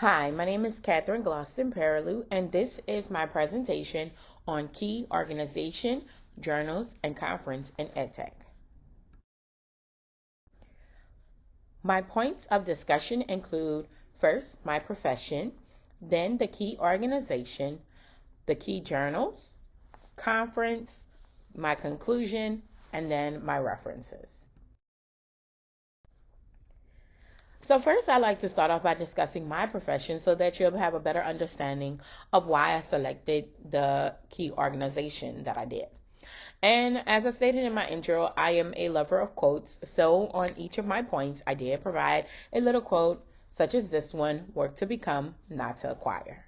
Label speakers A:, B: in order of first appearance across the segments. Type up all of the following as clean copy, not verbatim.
A: Hi, my name is Catherine Gloston Perilou, and this is my presentation on key organization, journals, and conference in EdTech. My points of discussion include first, my profession, then the key organization, the key journals, conference, my conclusion, and then my references. So first, I'd like to start off by discussing my profession so that you'll have a better understanding of why I selected the key organization that I did. And as I stated in my intro, I am a lover of quotes. So on each of my points, I did provide a little quote such as this one: work to become, not to acquire.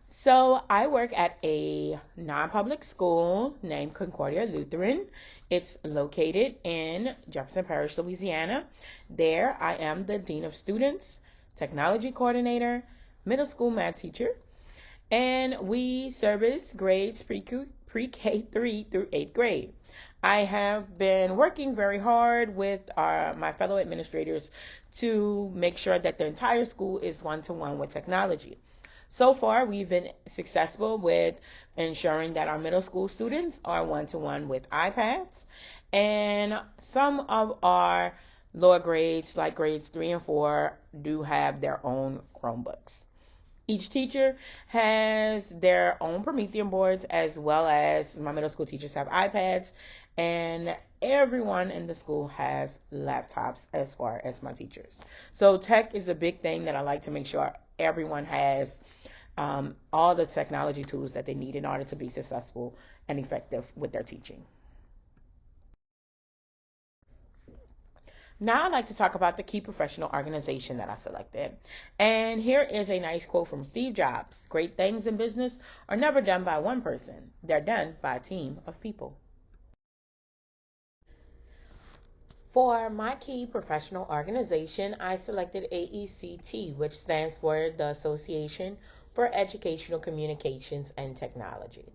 A: So I work at a non-public school named Concordia Lutheran. It's located in Jefferson Parish, Louisiana. There I am the Dean of Students, Technology Coordinator, Middle School Math Teacher, and we service grades pre-K3 through 8th grade. I have been working very hard with my fellow administrators to make sure that the entire school is one-to-one with technology. So far, we've been successful with ensuring that our middle school students are one-to-one with iPads, and some of our lower grades, like grades 3 and 4, do have their own Chromebooks. Each teacher has their own Promethean boards, as well as my middle school teachers have iPads, and everyone in the school has laptops as far as my teachers. So tech is a big thing that I like to make sure everyone has all the technology tools that they need in order to be successful and effective with their teaching. Now I'd like to talk about the key professional organization that I selected. And here is a nice quote from Steve Jobs: "Great things in business are never done by one person. They're done by a team of people." For my key professional organization, I selected AECT, which stands for the Association for Educational Communications and Technology.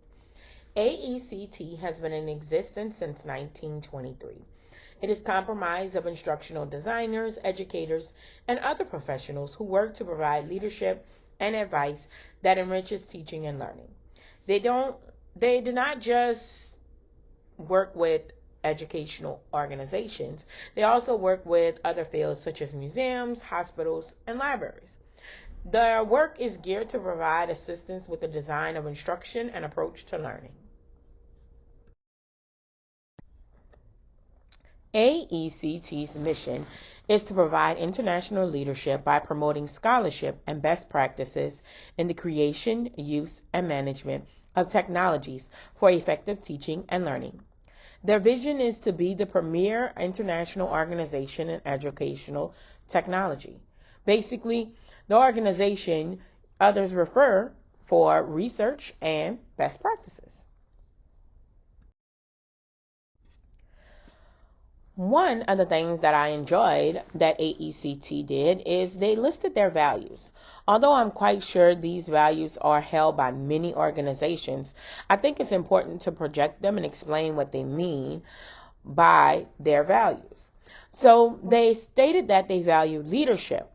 A: AECT has been in existence since 1923. It is comprised of instructional designers, educators, and other professionals who work to provide leadership and advice that enriches teaching and learning. They do not just work with educational organizations. They also work with other fields such as museums, hospitals, and libraries. Their work is geared to provide assistance with the design of instruction and approach to learning. AECT's mission is to provide international leadership by promoting scholarship and best practices in the creation, use, and management of technologies for effective teaching and learning. Their vision is to be the premier international organization in educational technology. Basically, the organization others refer for research and best practices. One of the things that I enjoyed that AECT did is they listed their values. Although I'm quite sure these values are held by many organizations, I think it's important to project them and explain what they mean by their values. So they stated that they value leadership,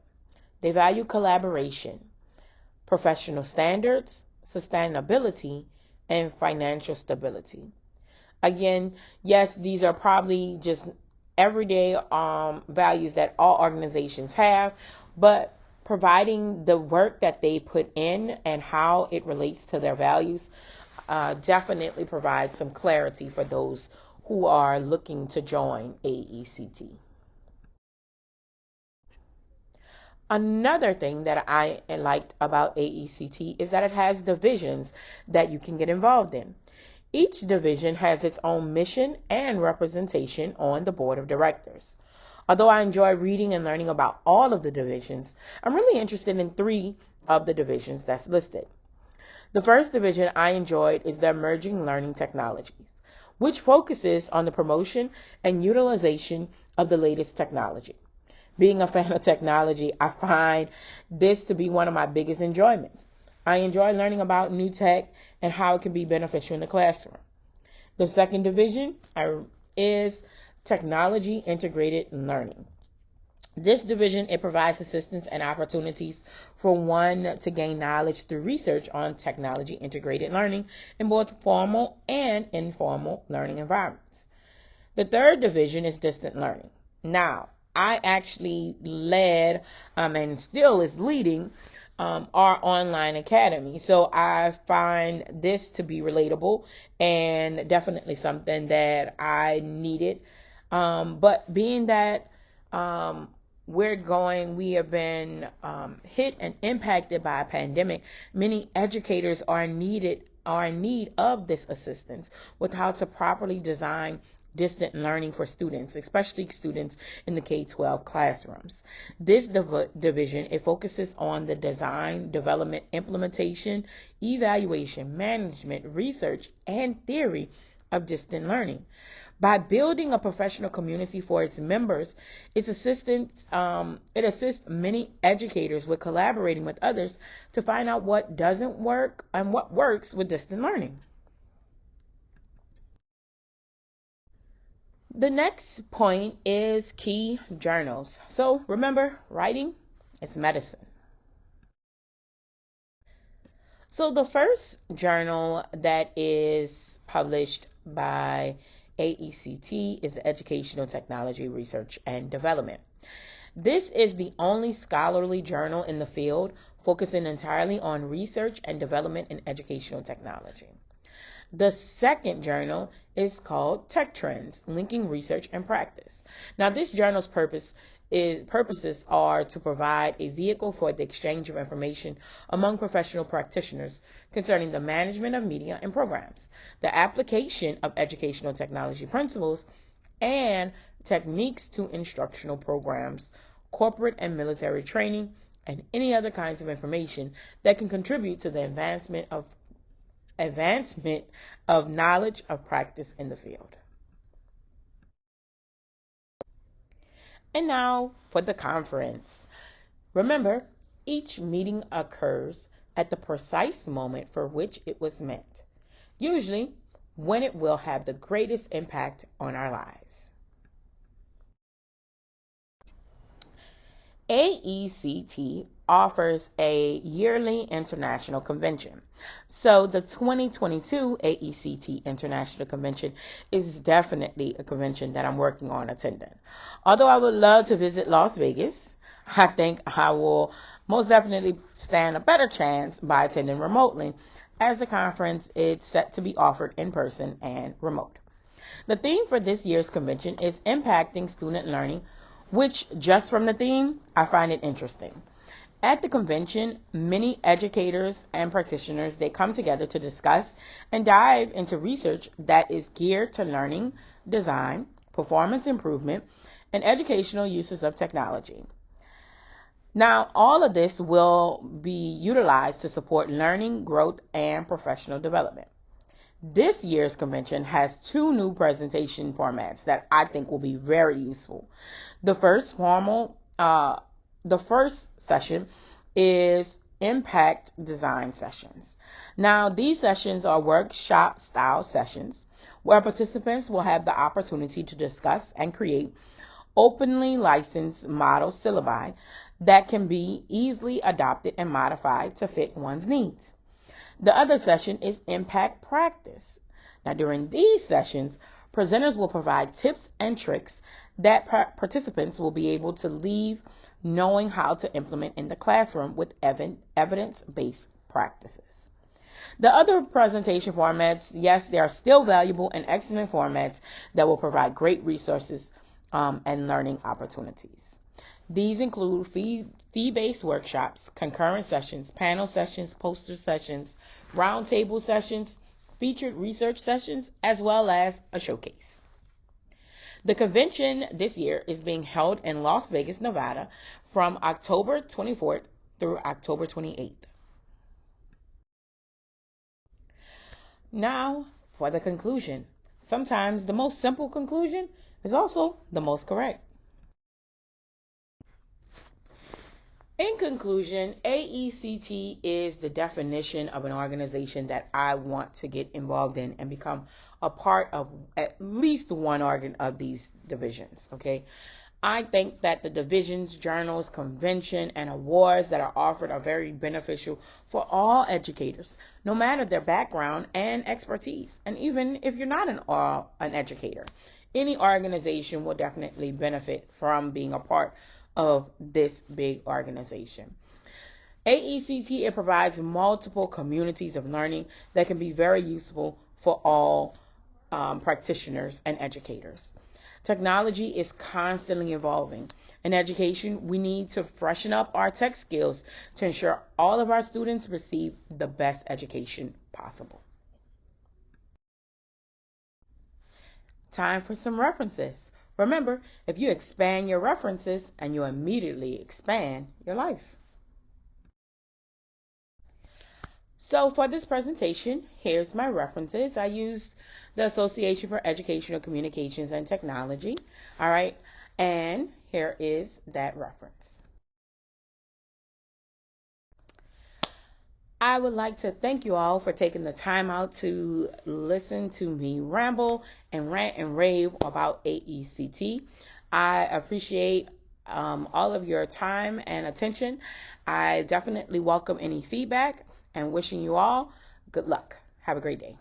A: they value collaboration, professional standards, sustainability, and financial stability. Again, yes, these are probably just everyday values that all organizations have, but providing the work that they put in and how it relates to their values definitely provides some clarity for those who are looking to join AECT. Another thing that I liked about AECT is that it has divisions that you can get involved in. Each division has its own mission and representation on the board of directors. Although I enjoy reading and learning about all of the divisions, I'm really interested in 3 of the divisions that's listed. The first division I enjoyed is the Emerging Learning Technologies, which focuses on the promotion and utilization of the latest technology. Being a fan of technology, I find this to be one of my biggest enjoyments. I enjoy learning about new tech and how it can be beneficial in the classroom. The second division is Technology Integrated Learning. This division, it provides assistance and opportunities for one to gain knowledge through research on technology integrated learning in both formal and informal learning environments. The third division is distant learning. Now, I actually led and still is leading our online academy. So I find this to be relatable and definitely something that I needed. But being that we have been hit and impacted by a pandemic, many educators are in need of this assistance with how to properly design distant learning for students, especially students in the K-12 classrooms. This division, it focuses on the design, development, implementation, evaluation, management, research, and theory of distant learning. By building a professional community for its members, it assists many educators with collaborating with others to find out what doesn't work and what works with distant learning. The next point is key journals. So remember, writing is medicine. So the first journal that is published by AECT is the Educational Technology Research and Development. This is the only scholarly journal in the field focusing entirely on research and development in educational technology. The second journal is called Tech Trends, Linking Research and Practice. Now, this journal's purposes are to provide a vehicle for the exchange of information among professional practitioners concerning the management of media and programs, the application of educational technology principles, and techniques to instructional programs, corporate and military training, and any other kinds of information that can contribute to the advancement of knowledge of practice in the field. And now for the conference. Remember, each meeting occurs at the precise moment for which it was meant, usually when it will have the greatest impact on our lives. AECT offers a yearly international convention. So the 2022 AECT International Convention is definitely a convention that I'm working on attending. Although I would love to visit Las Vegas, I think I will most definitely stand a better chance by attending remotely, as the conference is set to be offered in person and remote. The theme for this year's convention is impacting student learning, which just from the theme, I find it interesting. At the convention, many educators and practitioners, they come together to discuss and dive into research that is geared to learning, design, performance improvement, and educational uses of technology. Now, all of this will be utilized to support learning, growth, and professional development. This year's convention has two new presentation formats that I think will be very useful. The first session is impact design sessions. Now, these sessions are workshop style sessions where participants will have the opportunity to discuss and create openly licensed model syllabi that can be easily adopted and modified to fit one's needs. The other session is impact practice. Now, during these sessions, presenters will provide tips and tricks that participants will be able to leave knowing how to implement in the classroom with evidence-based practices. The other presentation formats, yes, they are still valuable and excellent formats that will provide great resources and learning opportunities. These include fee-based workshops, concurrent sessions, panel sessions, poster sessions, roundtable sessions, featured research sessions, as well as a showcase. The convention this year is being held in Las Vegas, Nevada from October 24th through October 28th. Now for the conclusion. Sometimes the most simple conclusion is also the most correct. In conclusion, AECT is the definition of an organization that I want to get involved in and become a part of at least one of these divisions, okay? I think that the divisions, journals, convention, and awards that are offered are very beneficial for all educators, no matter their background and expertise. And even if you're not an educator, any organization will definitely benefit from being a part of this big organization. AECT, it provides multiple communities of learning that can be very useful for all practitioners and educators. Technology is constantly evolving. In education, we need to freshen up our tech skills to ensure all of our students receive the best education possible. Time for some references. Remember, if you expand your references and you immediately expand your life. So for this presentation, here's my references. I used the Association for Educational Communications and Technology. All right. And here is that reference. I would like to thank you all for taking the time out to listen to me ramble and rant and rave about AECT. I appreciate all of your time and attention. I definitely welcome any feedback and wishing you all good luck. Have a great day.